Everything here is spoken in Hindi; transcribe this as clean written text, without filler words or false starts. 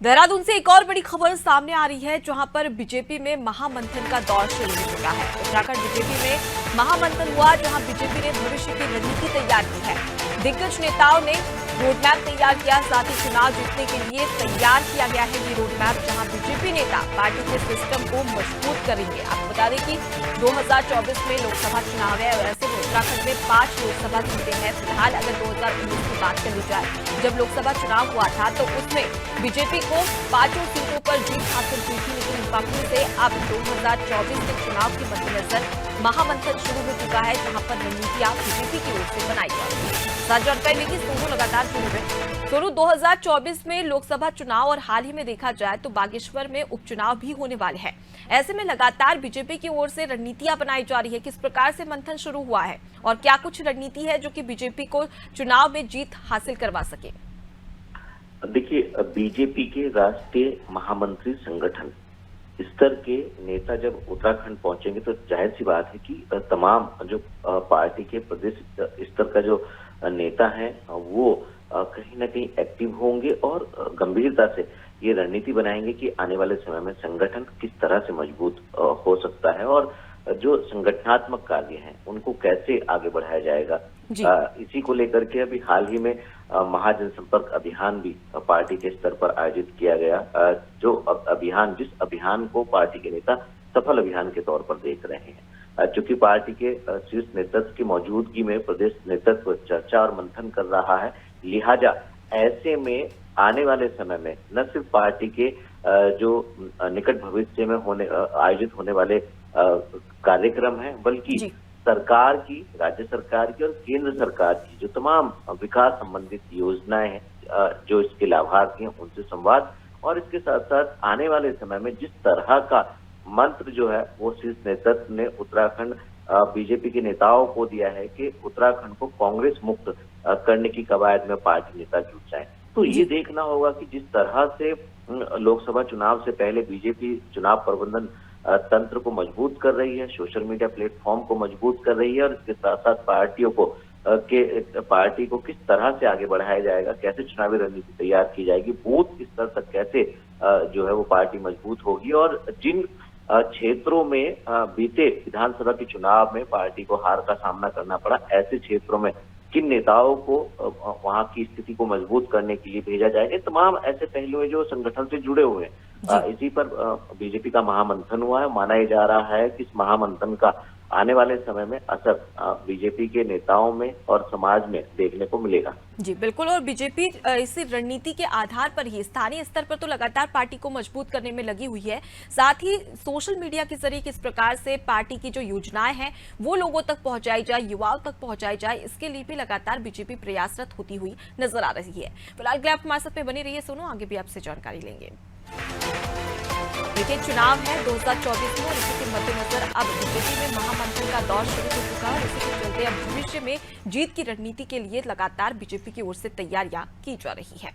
देहरादून से एक और बड़ी खबर सामने आ रही है, जहां पर बीजेपी में महामंथन का दौर शुरू हो चुका है। उत्तराखंड बीजेपी में महामंथन हुआ, जहां बीजेपी ने भविष्य की रणनीति तैयार की है। दिग्गज नेताओं ने रोडमैप तैयार किया, साथ ही चुनाव जीतने के लिए तैयार किया गया है ये रोडमैप, जहां बीजेपी नेता पार्टी के सिस्टम को मजबूत करेंगे। आपको बता दें कि 2024 में लोकसभा चुनाव है और ऐसे में उत्तराखंड में 5 लोकसभा सीटें हैं। फिलहाल अगर 2019 की बात कर ली जाए, जब लोकसभा चुनाव हुआ था तो उसमें बीजेपी को 5 सीटों पर जीत हासिल की थी, लेकिन वक्त से अब 2024 के चुनाव के मद्देनजर महामंथन शुरू हो चुका है, जहां पर रणनीतियां बीजेपी की ओर से बनाई जा रही है। साथ जानकारी लेगी सोनू लगातार जुड़े हुए। सोनू, 2024 में लोकसभा चुनाव और हाल ही में देखा जाए तो बागेश्वर में उपचुनाव भी होने वाले हैं। ऐसे में लगातार बीजेपी की ओर से रणनीतियां बनाई जा रही है। किस प्रकार से मंथन शुरू हुआ है और क्या कुछ रणनीति है जो कि बीजेपी को चुनाव में जीत हासिल करवा सके? देखिए, बीजेपी के राष्ट्रीय महामंत्री संगठन स्तर के नेता जब उत्तराखंड पहुंचेंगे तो जाहिर सी बात है कि तमाम जो पार्टी के प्रदेश स्तर का जो नेता है वो कहीं ना कहीं एक्टिव होंगे और गंभीरता से ये रणनीति बनाएंगे कि आने वाले समय में संगठन किस तरह से मजबूत हो सकता है और जो संगठनात्मक कार्य हैं उनको कैसे आगे बढ़ाया जाएगा। इसी को लेकर के अभी हाल ही में महाजनसंपर्क अभियान भी पार्टी के स्तर पर आयोजित किया गया, जो जिस अभियान को पार्टी के नेता सफल अभियान के तौर पर देख रहे हैं। चूंकि पार्टी के शीर्ष नेतृत्व की मौजूदगी में प्रदेश नेतृत्व चर्चा और मंथन कर रहा है, लिहाजा ऐसे में आने वाले समय में न सिर्फ पार्टी के जो निकट भविष्य में आयोजित होने वाले कार्यक्रम हैं, बल्कि सरकार की, राज्य सरकार की और केंद्र सरकार की जो तमाम विकास संबंधित योजनाएं हैं, जो इसके लाभार्थी हैं उनसे संवाद, और इसके साथ साथ आने वाले समय में जिस तरह का मंत्र जो है वो शीर्ष नेतृत्व ने उत्तराखंड बीजेपी के नेताओं को दिया है कि उत्तराखंड को कांग्रेस मुक्त करने की कवायद में पार्टी नेता जुट जाए। तो ये देखना होगा कि जिस तरह से लोकसभा चुनाव से पहले बीजेपी चुनाव प्रबंधन तंत्र को मजबूत कर रही है, सोशल मीडिया प्लेटफॉर्म को मजबूत कर रही है, और इसके साथ साथ पार्टी को किस तरह से आगे बढ़ाया जाएगा, कैसे चुनावी रणनीति तैयार की जाएगी, बूथ स्तर तक कैसे जो है वो पार्टी मजबूत होगी, और जिन क्षेत्रों में बीते विधानसभा के चुनाव में पार्टी को हार का सामना करना पड़ा, ऐसे क्षेत्रों में किन नेताओं को वहां की स्थिति को मजबूत करने के लिए भेजा जाएगा। तमाम ऐसे पहलू हैं जो संगठन से जुड़े हुए हैं। इसी पर बीजेपी का महामंथन हुआ है। माना जा रहा है कि इस महामंथन का आने वाले समय में असर बीजेपी के नेताओं में और समाज में देखने को मिलेगा। जी बिल्कुल, और बीजेपी इसी रणनीति के आधार पर ही स्थानीय स्तर पर तो लगातार पार्टी को मजबूत करने में लगी हुई है, साथ ही सोशल मीडिया के जरिए किस प्रकार से पार्टी की जो योजनाएं हैं वो लोगों तक पहुंचाई जाए, युवाओं तक पहुंचाई जाए, इसके लिए भी लगातार बीजेपी प्रयासरत होती हुई नजर आ रही है। फिलहाल के लिए आप हमारे साथ में बने रहिए सोनू, आगे भी आपसे जानकारी लेंगे। देखिए, चुनाव है 2024 में और इसी के मद्देनजर अब बीजेपी में महामंथन का दौर शुरू हो चुका है। इसी के चलते अब भविष्य में जीत की रणनीति के लिए लगातार बीजेपी की ओर से तैयारियां की जा रही है।